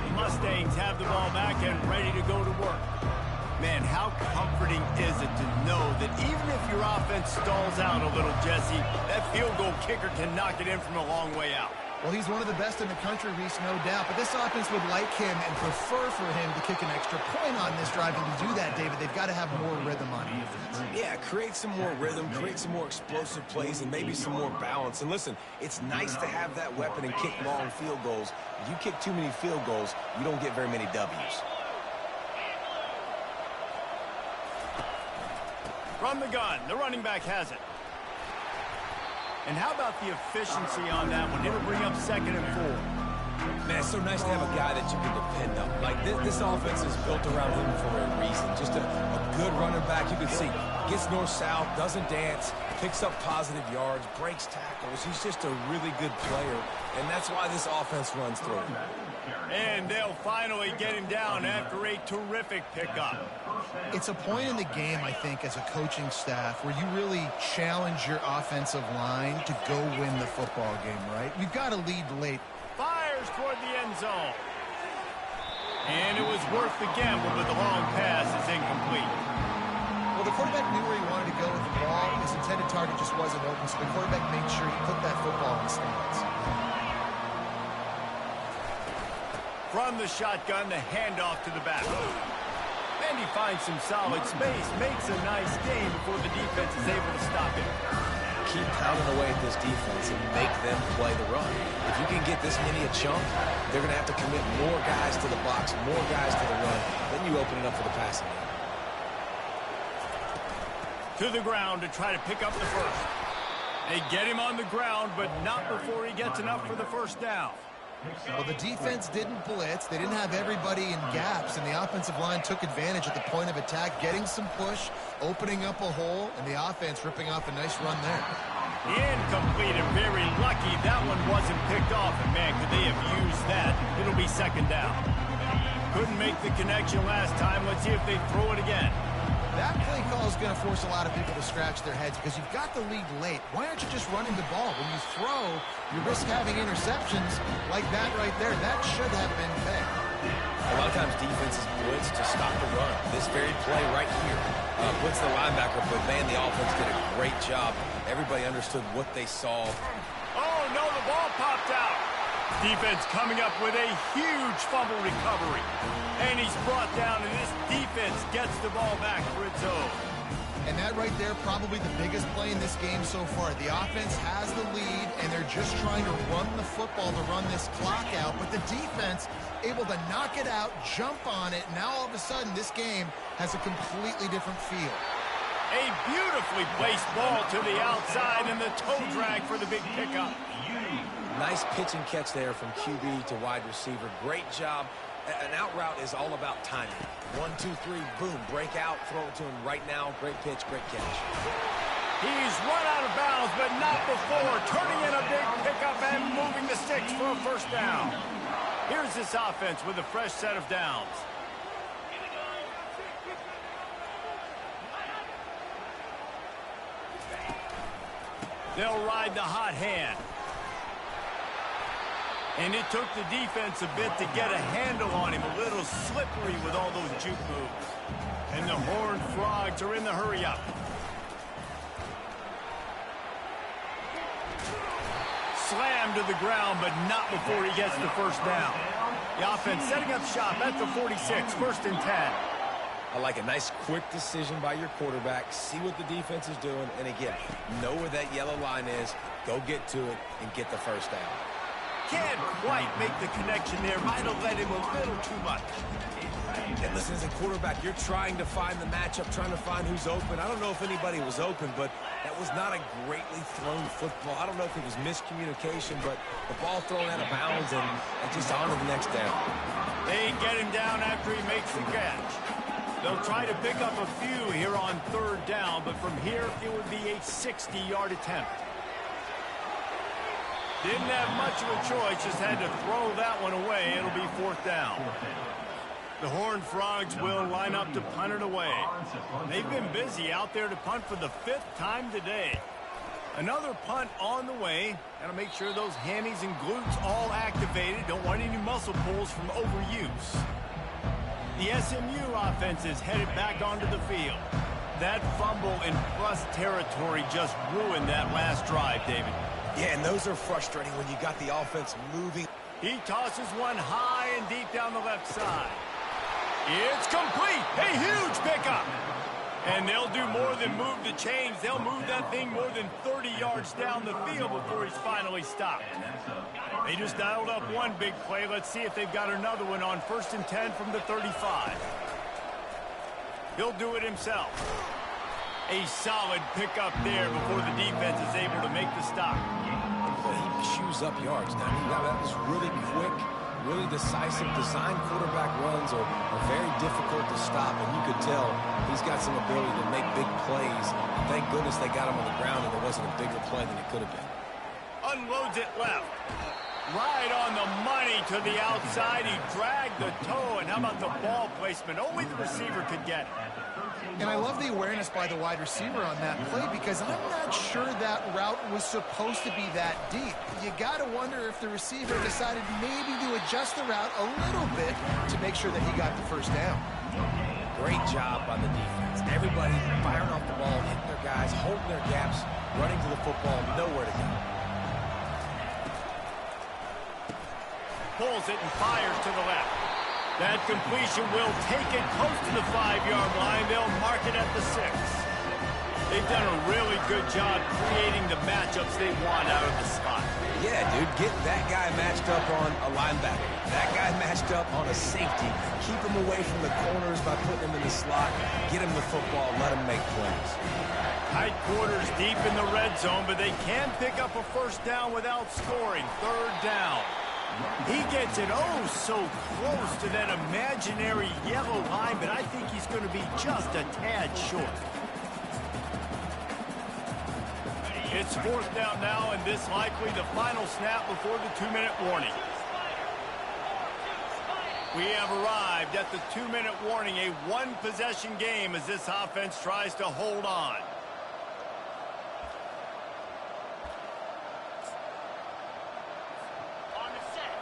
The Mustangs have the ball back and ready to go to work. Man, how comforting is it to know that even if your offense stalls out a little, Jesse, that field goal kicker can knock it in from a long way out. Well, he's one of the best in the country, Reese, no doubt. But this offense would like him and prefer for him to kick an extra point on this drive. And to do that, David, they've got to have more rhythm on defense. Yeah, create some more rhythm, create some more explosive plays, and maybe some more balance. And listen, it's nice to have that weapon and kick long field goals. If you kick too many field goals, you don't get very many W's. From the gun, the running back has it. And how about the efficiency on that one? It'll bring up 2nd and 4. Man, it's so nice to have a guy that you can depend on. Like, this offense is built around him for a reason. Just a good running back. You can see, gets north-south, doesn't dance, picks up positive yards, breaks tackles. He's just a really good player, and that's why this offense runs through him. And they'll finally get him down after a terrific pickup. It's a point in the game, I think, as a coaching staff where you really challenge your offensive line to go win the football game, right? You've got to lead late. Fires toward the end zone. And it was worth the gamble, but the long pass is incomplete. Well, the quarterback knew where he wanted to go with the ball. His intended target just wasn't open, so the quarterback made sure he put that football in the stands. from the shotgun, the handoff to the back. And he finds some solid space, makes a nice gain before the defense is able to stop him. Keep pounding away at this defense and make them play the run. If you can get this many a chunk, they're going to have to commit more guys to the box, more guys to the run. Then you open it up for the passing game. To the ground to try to pick up the first. They get him on the ground, but not before he gets enough for the first down. Well, the defense didn't blitz. They didn't have everybody in gaps, and the offensive line took advantage at the point of attack, getting some push, opening up a hole, and the offense ripping off a nice run there. Incomplete and very lucky that one wasn't picked off, and man, could they have used that. It'll be second down. Couldn't make the connection last time. Let's see if they throw it again. That play call is going to force a lot of people to scratch their heads because you've got the lead late. Why aren't you just running the ball? When you throw, you risk having interceptions like that right there. That should have been picked. A lot of times defenses blitz to stop the run. This very play right here puts the linebacker, but man, the offense did a great job. Everybody understood what they saw. Oh, no, the ball popped out. Defense coming up with a huge fumble recovery. And he's brought down, and this defense gets the ball back for its own. And that right there, probably the biggest play in this game so far. The offense has the lead, and they're just trying to run the football to run this clock out. But the defense able to knock it out, jump on it. Now all of a sudden, this game has a completely different feel. A beautifully placed ball to the outside, and the toe drag for the big pickup. Nice pitch and catch there from QB to wide receiver. Great job. An out route is all about timing. 1, 2, 3, boom, break out, throw it to him right now. Great pitch, great catch. He's run out of bounds, but not before. Turning in a big pickup and moving the sticks for a first down. Here's this offense with a fresh set of downs. They'll ride the hot hand. And it took the defense a bit to get a handle on him. A little slippery with all those juke moves. And the Horned Frogs are in the hurry-up. Slammed to the ground, but not before he gets the first down. The offense setting up shop at the 46, 1st and 10. I like a nice quick decision by your quarterback. See what the defense is doing. And again, know where that yellow line is. Go get to it and get the first down. Can't quite make the connection there. Might have let him a little too much. And listen, as a quarterback, you're trying to find the matchup, trying to find who's open. I don't know if anybody was open, but that was not a greatly thrown football. I don't know if it was miscommunication, but the ball thrown out of bounds and just on to the next down. They get him down after he makes the catch. They'll try to pick up a few here on 3rd down, but from here it would be a 60-yard attempt. Didn't have much of a choice, just had to throw that one away. It'll be 4th down. The Horned Frogs will line up to punt it away. They've been busy out there to punt for the 5th time today. Another punt on the way. Got to make sure those hammies and glutes all activated. Don't want any muscle pulls from overuse. The SMU offense is headed back onto the field. That fumble in plus territory just ruined that last drive, David. Yeah, and those are frustrating when you got the offense moving. He tosses one high and deep down the left side. It's complete. A huge pickup. And they'll do more than move the chains. They'll move that thing more than 30 yards down the field before he's finally stopped. They just dialed up one big play. Let's see if they've got another one on 1st and 10 from the 35. He'll do it himself. A solid pickup there before the defense is able to make the stop. He chews up yards. Now, that was really quick, really decisive. Design quarterback runs are very difficult to stop, and you could tell he's got some ability to make big plays. Thank goodness they got him on the ground and there wasn't a bigger play than it could have been. Unloads it left. Right on the money to the outside. He dragged the toe, and how about the ball placement? Only the receiver could get it. And I love the awareness by the wide receiver on that play because I'm not sure that route was supposed to be that deep. You got to wonder if the receiver decided maybe to adjust the route a little bit to make sure that he got the first down. Great job by the defense. Everybody firing off the ball, hitting their guys, holding their gaps, running to the football, nowhere to go. pulls it and fires to the left. That completion will take it close to the 5-yard line. They'll mark it at the 6. They've done a really good job creating the matchups they want out of the slot. Yeah, dude, get that guy matched up on a linebacker. That guy matched up on a safety. Keep him away from the corners by putting him in the slot. Get him the football. Let him make plays. Tight quarters deep in the red zone, but they can pick up a first down without scoring. 3rd down. He gets it so close to that imaginary yellow line, but I think he's going to be just a tad short. It's 4th down now, and this likely the final snap before the 2-minute warning. We have arrived at the 2-minute warning, a one-possession game as this offense tries to hold on.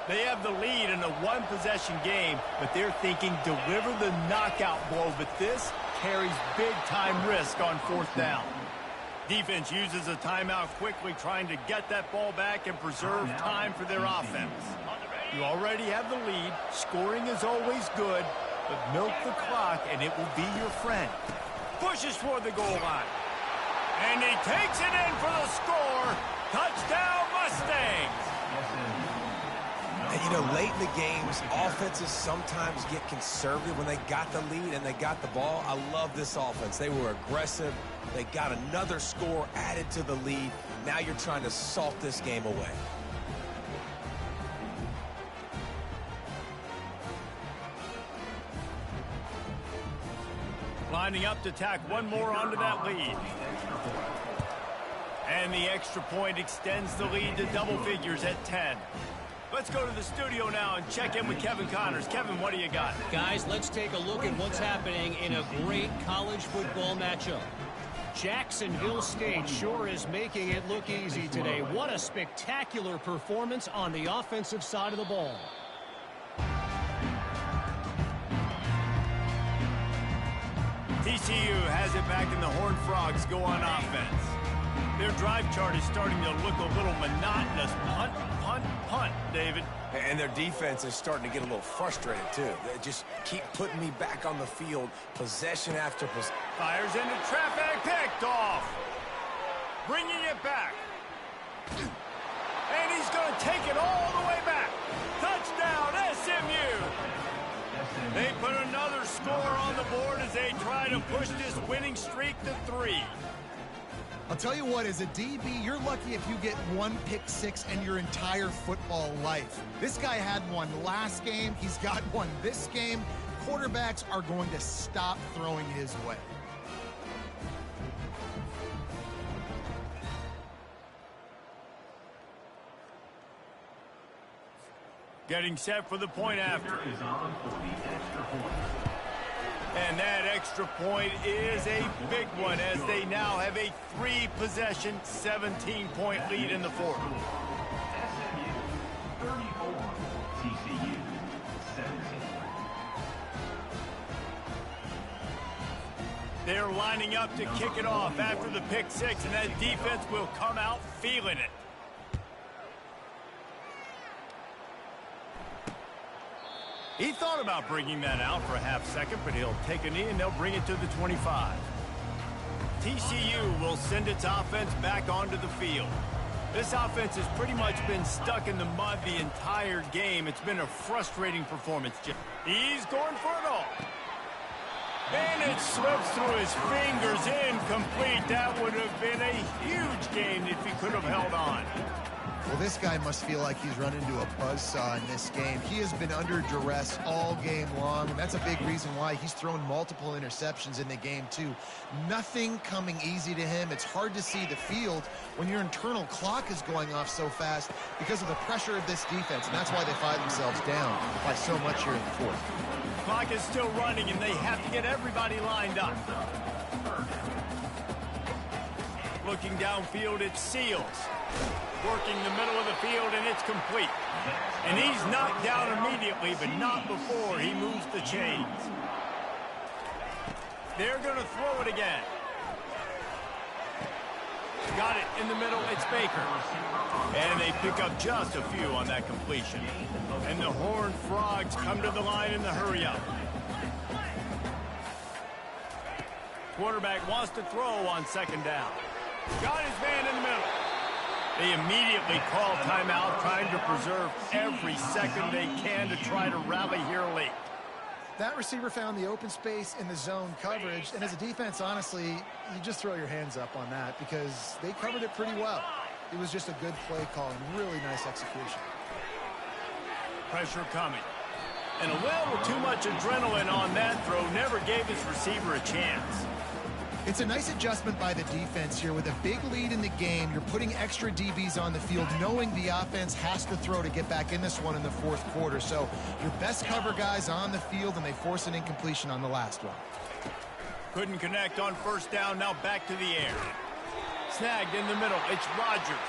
They have the lead in a one-possession game, but they're thinking deliver the knockout blow, but this carries big-time risk on 4th down. Defense uses a timeout quickly, trying to get that ball back and preserve time for their offense. You already have the lead. Scoring is always good, but milk the clock, and it will be your friend. Pushes toward the goal line. And he takes it in for the score. Touchdown, Mustangs! And, you know, late in the games, offenses sometimes get conservative when they got the lead and they got the ball. I love this offense. They were aggressive. They got another score added to the lead. Now you're trying to salt this game away. Lining up to tack one more onto that lead. And the extra point extends the lead to double figures at 10. Let's go to the studio now and check in with Kevin Connors. Kevin, what do you got? Guys, let's take a look at what's happening in a great college football matchup. Jacksonville State sure is making it look easy today. What a spectacular performance on the offensive side of the ball. TCU has it back, and the Horned Frogs go on offense. Their drive chart is starting to look a little monotonous. Punt, punt, punt, David. And their defense is starting to get a little frustrated, too. They just keep putting me back on the field, possession after possession. Fires into traffic, picked off. Bringing it back. And he's going to take it all the way back. Touchdown, SMU. They put another score on the board as they try to push this winning streak to 3. I'll tell you what, as a DB, you're lucky if you get one pick six in your entire football life. This guy had one last game. He's got one this game. Quarterbacks are going to stop throwing his way. Getting set for the point after. And that extra point is a big one as they now have a 3-possession, 17-point lead in the 4th. SMU 34, TCU 17. They're lining up to kick it off after the pick 6, and that defense will come out feeling it. He thought about bringing that out for a half second, but he'll take a knee and they'll bring it to the 25. TCU will send its offense back onto the field. This offense has pretty much been stuck in the mud the entire game. It's been a frustrating performance. He's going for it all. And it slips through his fingers, incomplete. That would have been a huge game if he could have held on. Well, this guy must feel like he's run into a buzzsaw in this game. He has been under duress all game long, and that's a big reason why he's thrown multiple interceptions in the game, too. Nothing coming easy to him. It's hard to see the field when your internal clock is going off so fast because of the pressure of this defense, and that's why they find themselves down by so much here in the 4th. Clock is still running, and they have to get everybody lined up. Looking downfield, it's Seals. Working the middle of the field, and it's complete. And he's knocked down immediately, but not before he moves the chains. They're going to throw it again. Got it in the middle. It's Baker. And they pick up just a few on that completion. And the Horned Frogs come to the line in the hurry-up. Quarterback wants to throw on second down. Got his man in the middle. They immediately call timeout, trying to preserve every second they can to try to rally here late. That receiver found the open space in the zone coverage, and as a defense, honestly, you just throw your hands up on that because they covered it pretty well. It was just a good play call and really nice execution. Pressure coming. And a little too much adrenaline on that throw never gave his receiver a chance. It's a nice adjustment by the defense here. With a big lead in the game, you're putting extra DBs on the field, knowing the offense has to throw to get back in this one in the fourth quarter. So your best cover guys on the field, and they force an incompletion on the last one. Couldn't connect on first down, now back to the air. Snagged in the middle, it's Rodgers.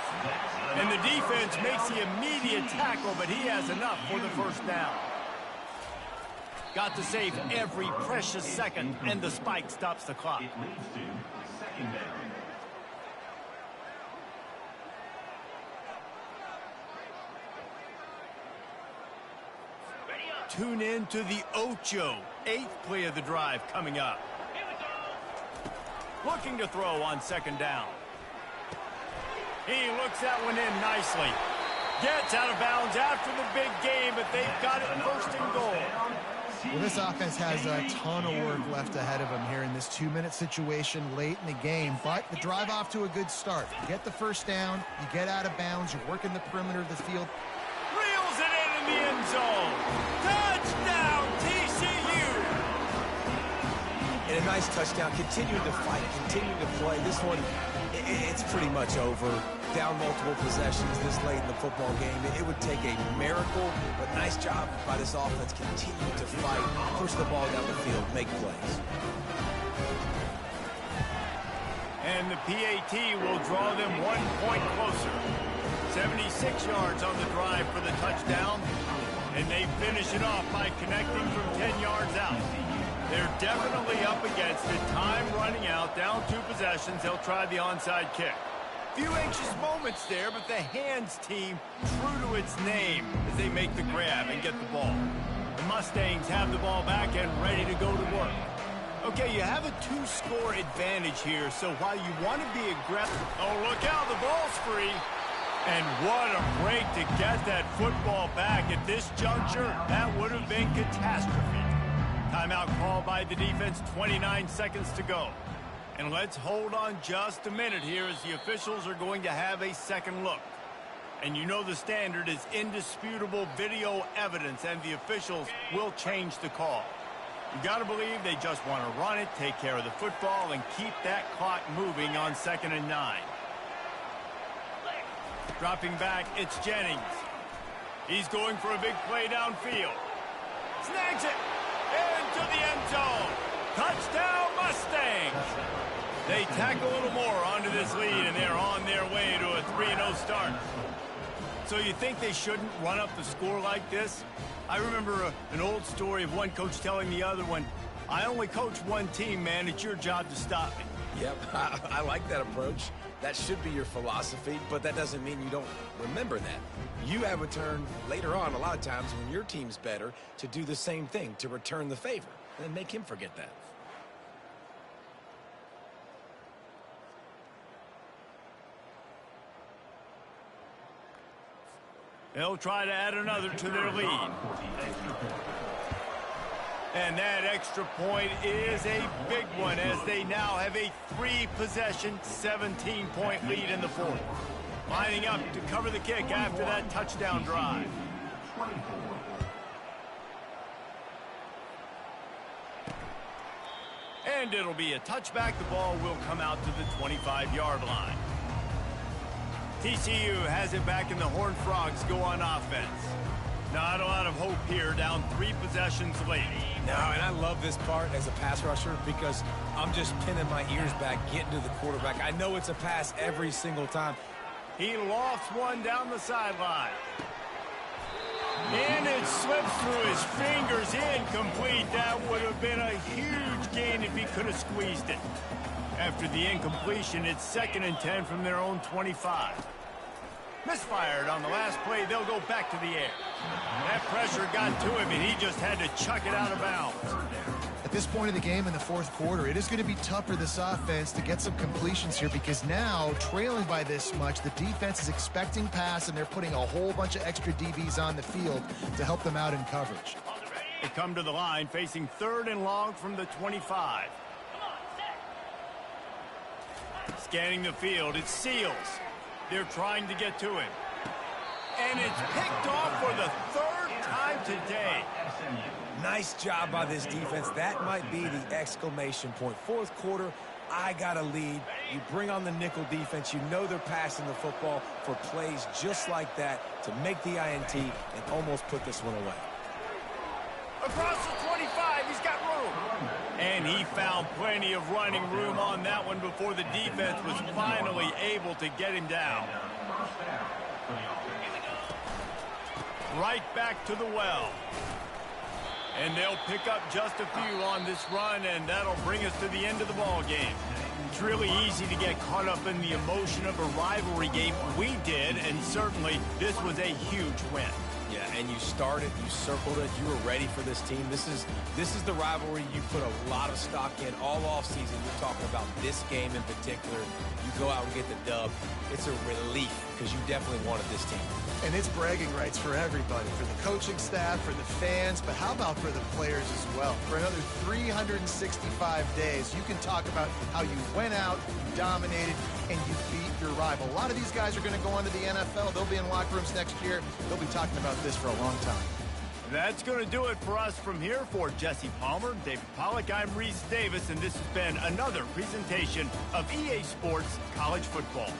And the defense makes the immediate tackle, but he has enough for the first down. Got to save every precious second, and the spike stops the clock. It leads to second down. Tune in to the Ocho. 8th play of the drive coming up. Looking to throw on second down. He looks that one in nicely. Gets out of bounds after the big game, but they've got it first and goal. Well, this offense has a ton of work left ahead of them here in this 2-minute situation late in the game, but the drive off to a good start. You get the first down, you get out of bounds, you're working the perimeter of the field. Reels it in the end zone. Touchdown, TCU! And a nice touchdown. Continuing to fight, continuing to play. This one, it's pretty much over. Down multiple possessions this late in the football game. It would take a miracle, but nice job by this offense. Continue to fight, push the ball down the field, make plays. And the PAT will draw them 1 point closer. 76 yards on the drive for the touchdown. And they finish it off by connecting from 10 yards out. They're definitely up against it. Time running out, down 2 possessions. They'll try the onside kick. Few anxious moments there, but the hands team true to its name as they make the grab and get the ball. The Mustangs have the ball back and ready to go to work. Okay, you have a 2-score advantage here, so while you want to be aggressive... Oh, look out, the ball's free. And what a break to get that football back at this juncture. That would have been catastrophe. Timeout called by the defense, 29 seconds to go. And let's hold on just a minute here as the officials are going to have a second look. And you know the standard is indisputable video evidence, and the officials will change the call. You got to believe they just want to run it, take care of the football, and keep that clock moving on 2nd and 9. Dropping back, it's Jennings. He's going for a big play downfield. Snags it into the end zone. Touchdown, Mustangs! They tack a little more onto this lead, and they're on their way to a 3-0 start. So you think they shouldn't run up the score like this? I remember an old story of one coach telling the other one, I only coach one team, man. It's your job to stop me. Yep, I like that approach. That should be your philosophy, but that doesn't mean you don't remember that. You have a turn later on, a lot of times, when your team's better, to do the same thing, to return the favor, and make him forget that. They'll try to add another to their lead. And that extra point is a big one as they now have a 3-possession, 17-point lead in the fourth. Lining up to cover the kick after that touchdown drive. And it'll be a touchback. The ball will come out to the 25-yard line. TCU has it back, and the Horned Frogs go on offense. Not a lot of hope here, down 3 possessions late. No, and I love this part as a pass rusher because I'm just pinning my ears back, getting to the quarterback. I know it's a pass every single time. He lofts one down the sideline. And it's slipped through his fingers, incomplete. That would have been a huge gain if he could have squeezed it. After the incompletion, it's 2nd and 10 from their own 25. Misfired on the last play, they'll go back to the air. That pressure got to him, and he just had to chuck it out of bounds. At this point of the game in the 4th quarter, it is going to be tough for this offense to get some completions here because now, trailing by this much, the defense is expecting pass, and they're putting a whole bunch of extra DBs on the field to help them out in coverage. They come to the line facing 3rd and long from the 25. Scanning the field, it's Seals. They're trying to get to him. And it's picked off for the 3rd time today. Nice job by this defense. That might be the exclamation point. 4th quarter, I got a lead. You bring on the nickel defense. You know they're passing the football for plays just like that to make the INT and almost put this one away. Across the 25, he's got room. And he found plenty of running room on that one before the defense was finally able to get him down. Right back to the well. And they'll pick up just a few on this run, and that'll bring us to the end of the ball game. It's really easy to get caught up in the emotion of a rivalry game. We did, and certainly this was a huge win. Yeah, and you started, you circled it, you were ready for this team. This is the rivalry you put a lot of stock in all offseason. You're talking about this game in particular. You go out and get the dub. It's a relief because you definitely wanted this team. And it's bragging rights for everybody, for the coaching staff, for the fans, but how about for the players as well? For another 365 days, you can talk about how you went out, you dominated, and you beat your rival. A lot of these guys are going to go on to the NFL. They'll be in locker rooms next year. They'll be talking about this for a long time. That's going to do it for us from here. For Jesse Palmer, David Pollack, I'm Reese Davis, and this has been another presentation of EA Sports College Football.